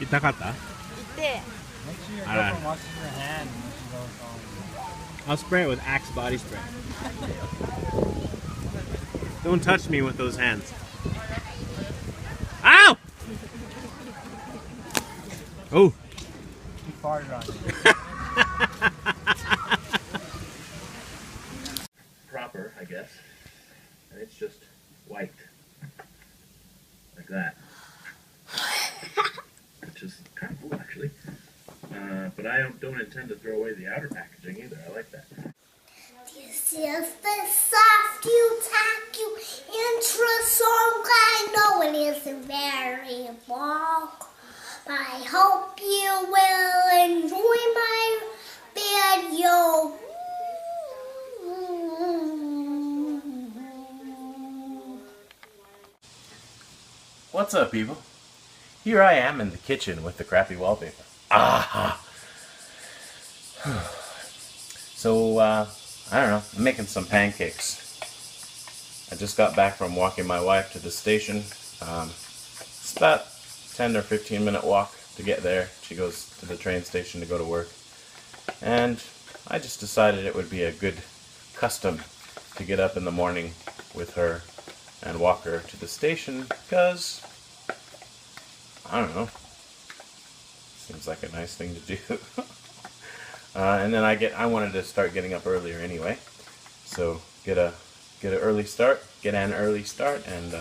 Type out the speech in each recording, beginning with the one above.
痛かった? Make sure you're careful washing your hand when she goes home. I'll spray it with Axe body spray. Don't touch me with those hands. Ow! Oh! He farted on you. Proper, I guess. And it's just white. Like that. Which is kind of cool, actually. But I don't intend to throw away the outer packaging either. I like that. This is the Softotaku intro song. I know it isn't very long, but I hope you will enjoy my video. What's up, people? Here I am in the kitchen with the crappy wallpaper. Ah! So, I don't know, I'm making some pancakes. I just got back from walking my wife to the station. It's about 10 or 15 minute walk to get there. She goes to the train station to go to work. And I just decided it would be a good custom to get up in the morning with her and walk her to the station because, I don't know, seems like a nice thing to do. And then I wanted to start getting up earlier anyway, so get an early start, and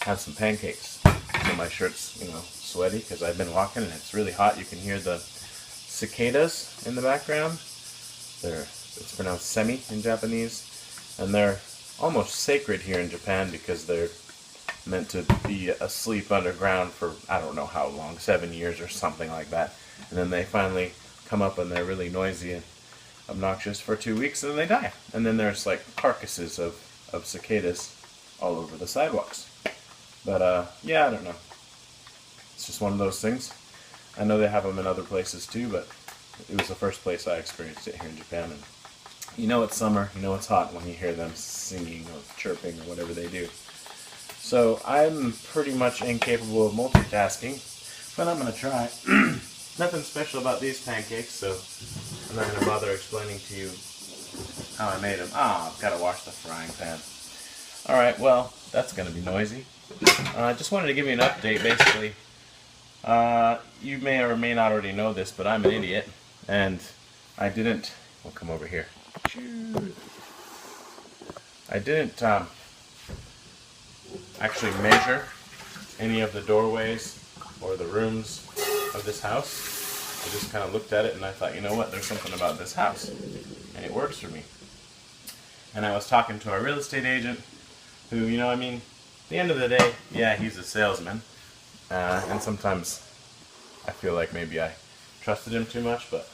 have some pancakes. So my shirt's sweaty because I've been walking and it's really hot. You can hear the cicadas in the background. It's pronounced semi in Japanese, and they're almost sacred here in Japan because they're meant to be asleep underground for I don't know how long, 7 years or something like that, and then they finally come up and they're really noisy and obnoxious for 2 weeks and then they die. And then there's like carcasses of cicadas all over the sidewalks. But yeah, I don't know. It's just one of those things. I know they have them in other places too, but it was the first place I experienced it here in Japan. And you know it's summer, you know it's hot when you hear them singing or chirping or whatever they do. So I'm pretty much incapable of multitasking, but I'm going to try. Nothing special about these pancakes, so I'm not going to bother explaining to you how I made them. I've got to wash the frying pan. Alright, well, that's going to be noisy. I just wanted to give you an update, basically. You may or may not already know this, but I'm an idiot, and I didn't... We'll come over here. I didn't actually measure any of the doorways or the rooms of this house. I just kind of looked at it and I thought, you know what, there's something about this house and it works for me. And I was talking to a real estate agent who, at the end of the day, yeah, he's a salesman, and sometimes I feel like maybe I trusted him too much, but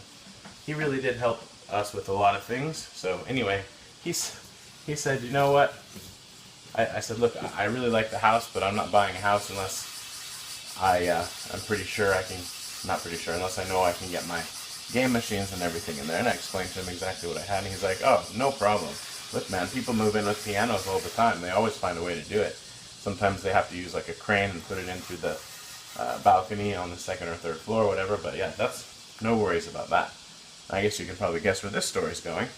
he really did help us with a lot of things. So anyway, he said, you know what, I said, look, I really like the house, but I'm not buying a house unless I'm pretty sure unless I know I can get my game machines and everything in there. And I explained to him exactly what I had, and he's like, oh, no problem. Look, man, people move in with pianos all the time. They always find a way to do it. Sometimes they have to use like a crane and put it in through the balcony on the second or third floor or whatever, but yeah, that's no worries about that. I guess you can probably guess where this story's going.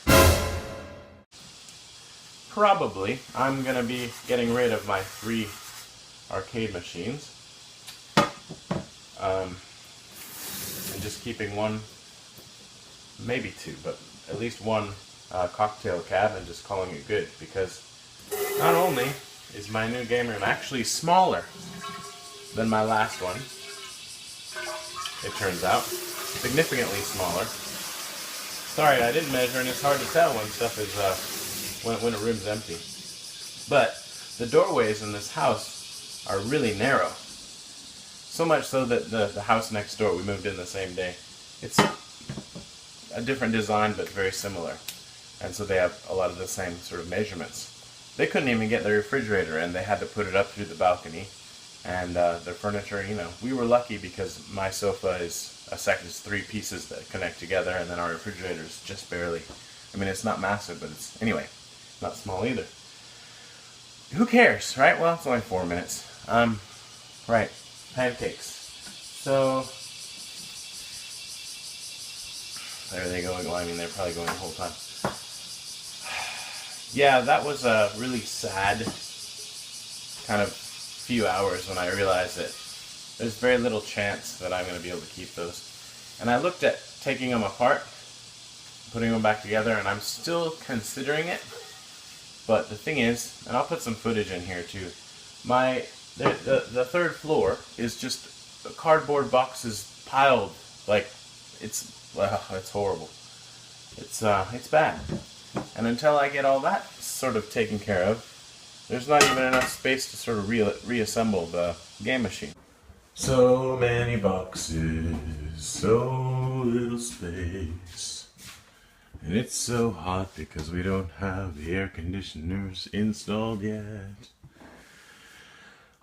Probably, I'm going to be getting rid of my 3 arcade machines. And just keeping one, maybe 2, but at least one cocktail cab and just calling it good, because not only is my new game room actually smaller than my last one, it turns out, significantly smaller. Sorry, I didn't measure, and it's hard to tell when stuff is, when a room's empty. But the doorways in this house are really narrow. So much so that the house next door, we moved in the same day. It's a different design, but very similar. And so they have a lot of the same sort of measurements. They couldn't even get their refrigerator in. They had to put it up through the balcony. And their furniture, we were lucky because my sofa is 3 pieces that connect together, and then our refrigerator is just barely. It's not massive, but it's, anyway, not small either. Who cares, right? Well, it's only 4 minutes. Right. Pancakes. So, there they go. Well, I mean, they're probably going the whole time. Yeah, that was a really sad kind of few hours when I realized that there's very little chance that I'm going to be able to keep those. And I looked at taking them apart, putting them back together, and I'm still considering it. But the thing is, and I'll put some footage in here too, the third floor is just cardboard boxes piled, like, it's horrible. It's bad. And until I get all that sort of taken care of, there's not even enough space to sort of reassemble the game machine. So many boxes, so little space. And it's so hot because we don't have the air conditioners installed yet.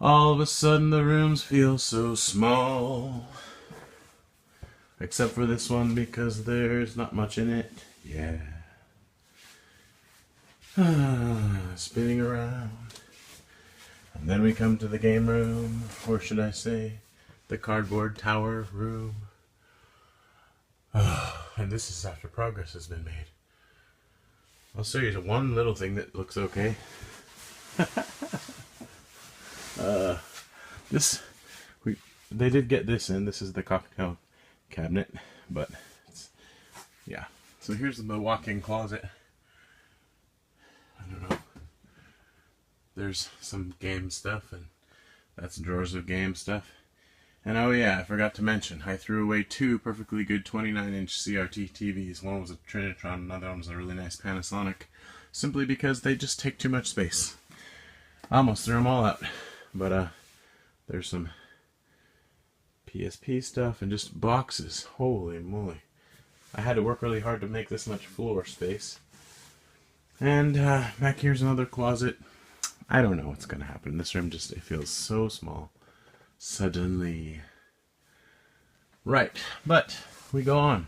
All of a sudden the rooms feel so small. Except for this one because there's not much in it. Yeah. Spinning around. And then we come to the game room, or should I say, the cardboard tower room. And this is after progress has been made. I'll show you one little thing that looks okay. They did get this in. This is the cocktail cabinet, but yeah. So here's the walk-in closet. I don't know. There's some game stuff, and that's drawers of game stuff. And oh yeah, I forgot to mention, I threw away 2 perfectly good 29-inch CRT TVs. One was a Trinitron, another one was a really nice Panasonic, simply because they just take too much space. I almost threw them all out, but there's some PSP stuff and just boxes. Holy moly. I had to work really hard to make this much floor space. And back here's another closet. I don't know what's gonna happen. This room just, it feels so small suddenly. Right, but we go on.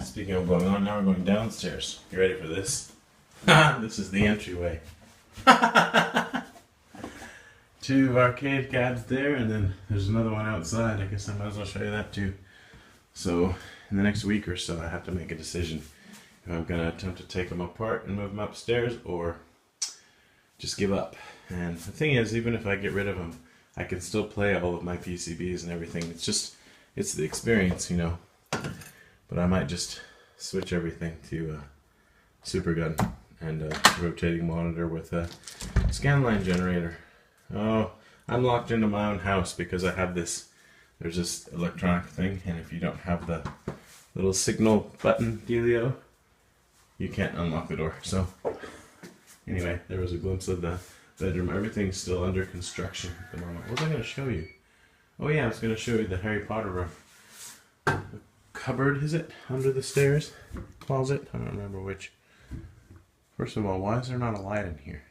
Speaking of going on, now we're going downstairs. You ready for this? This is the entryway. 2 arcade cabs there, and then there's another one outside. I guess I might as well show you that too. So in the next week or so I have to make a decision if I'm going to attempt to take them apart and move them upstairs, or just give up. And the thing is, even if I get rid of them, I can still play all of my PCBs and everything. It's just, it's the experience, you know. But I might just switch everything to Supergun and a rotating monitor with a scanline generator. Oh, I'm locked into my own house because I have this, there's this electronic thing, and if you don't have the little signal button dealio, you can't unlock the door. So anyway, there was a glimpse of the bedroom. Everything's still under construction at the moment. What was I going to show you? Oh yeah, I was going to show you the Harry Potter room. The cupboard, is it? Under the stairs? Closet? I don't remember which. First of all, why is there not a light in here?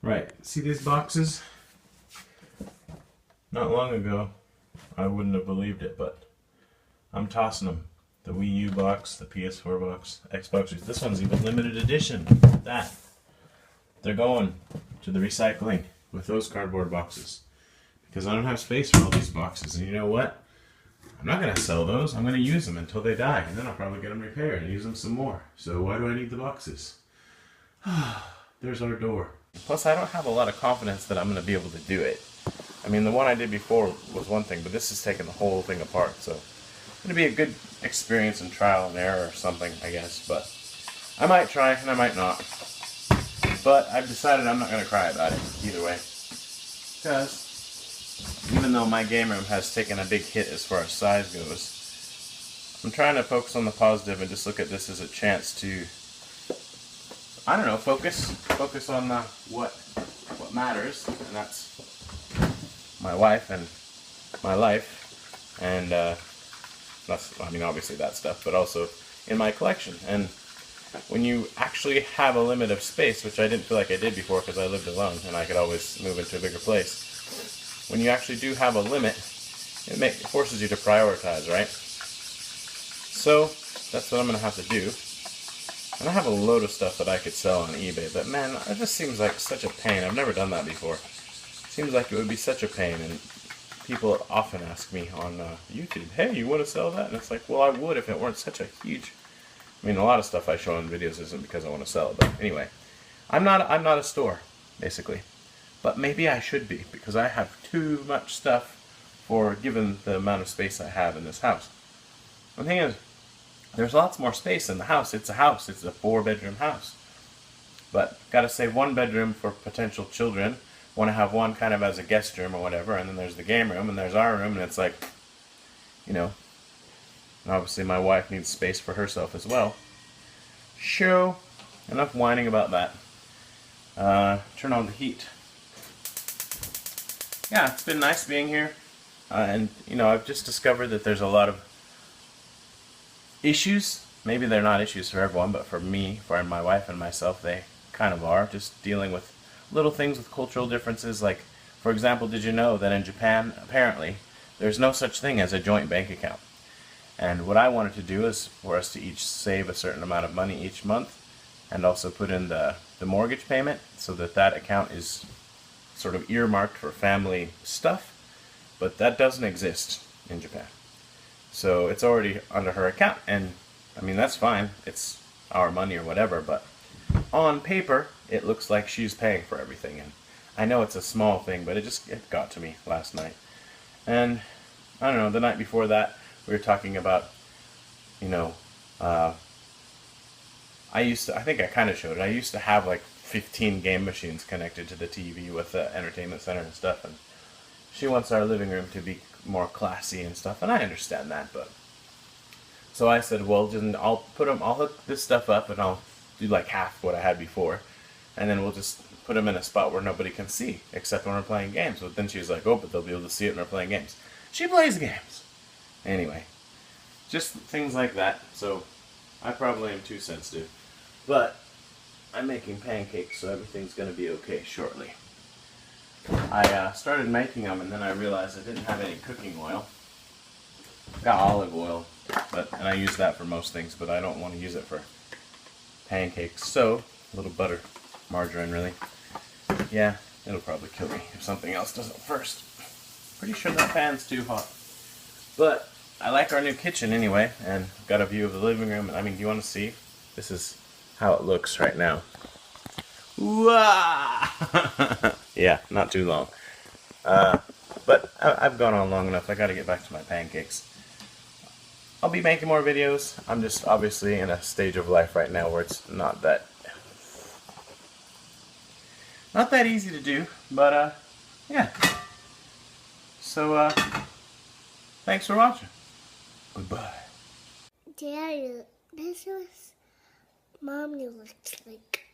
Right, see these boxes? Not long ago, I wouldn't have believed it, but I'm tossing them. The Wii U box, the PS4 box, Xbox. This one's even limited edition. That. They're going to the recycling with those cardboard boxes. Because I don't have space for all these boxes. And you know what? I'm not going to sell those. I'm going to use them until they die. And then I'll probably get them repaired and use them some more. So why do I need the boxes? There's our door. Plus, I don't have a lot of confidence that I'm going to be able to do it. I mean, the one I did before was one thing, but this is taking the whole thing apart. So it's going to be a good experience and trial and error or something, I guess. But I might try and I might not. But I've decided I'm not going to cry about it either way. Because even though my game room has taken a big hit as far as size goes, I'm trying to focus on the positive and just look at this as a chance to, I don't know, focus on what matters, and that's my wife and my life, and that's, I mean, obviously that stuff, but also in my collection. And when you actually have a limit of space, which I didn't feel like I did before because I lived alone and I could always move into a bigger place, when you actually do have a limit, it forces you to prioritize, right? So that's what I'm going to have to do. And I have a load of stuff that I could sell on eBay, but man, it just seems like such a pain. I've never done that before. It seems like it would be such a pain, and people often ask me on YouTube, hey, you want to sell that? And it's like, well, I would if it weren't such a huge... I mean, a lot of stuff I show in videos isn't because I want to sell it, but anyway. I'm not a store, basically. But maybe I should be, because I have too much stuff for given the amount of space I have in this house. The thing is, there's lots more space in the house. It's a house. It's a 4-bedroom house. But gotta save 1 bedroom for potential children. Want to have one kind of as a guest room or whatever, and then there's the game room, and there's our room, and it's like, you know, and obviously my wife needs space for herself as well. So, enough whining about that. Turn on the heat. Yeah, it's been nice being here, and you know, I've just discovered that there's a lot of issues. Maybe they're not issues for everyone, but for me, for my wife and myself, they kind of are. Just dealing with little things with cultural differences. Like, for example, did you know that in Japan, apparently, there's no such thing as a joint bank account? And what I wanted to do is for us to each save a certain amount of money each month, and also put in the mortgage payment, so that that account is sort of earmarked for family stuff, but that doesn't exist in Japan. So it's already under her account, and I mean, that's fine, it's our money or whatever, but on paper it looks like she's paying for everything. And I know it's a small thing, but it got to me last night. And I don't know, the night before that we were talking about, you know, I think I kind of showed it, I used to have like 15 game machines connected to the TV with the entertainment center and stuff, and she wants our living room to be more classy and stuff, and I understand that, but so I said, well, I'll hook this stuff up and I'll do like half what I had before, and then we'll just put them in a spot where nobody can see except when we're playing games. But then she was like, oh, but they'll be able to see it when we're playing games. She plays games anyway, just things like that. So I probably am too sensitive, but I'm making pancakes, so everything's going to be okay shortly. I started making them, and then I realized I didn't have any cooking oil. Got olive oil, and I use that for most things, but I don't want to use it for pancakes. So, a little butter, margarine really. Yeah, it'll probably kill me if something else does it first. Pretty sure that pan's too hot. But I like our new kitchen anyway, and got a view of the living room. I mean, do you want to see? This is how it looks right now. Yeah, not too long. But I've gone on long enough. I gotta get back to my pancakes. I'll be making more videos. I'm just obviously in a stage of life right now where it's not that easy to do, but yeah. So thanks for watching. Goodbye. Daddy, this was Mommy looks like.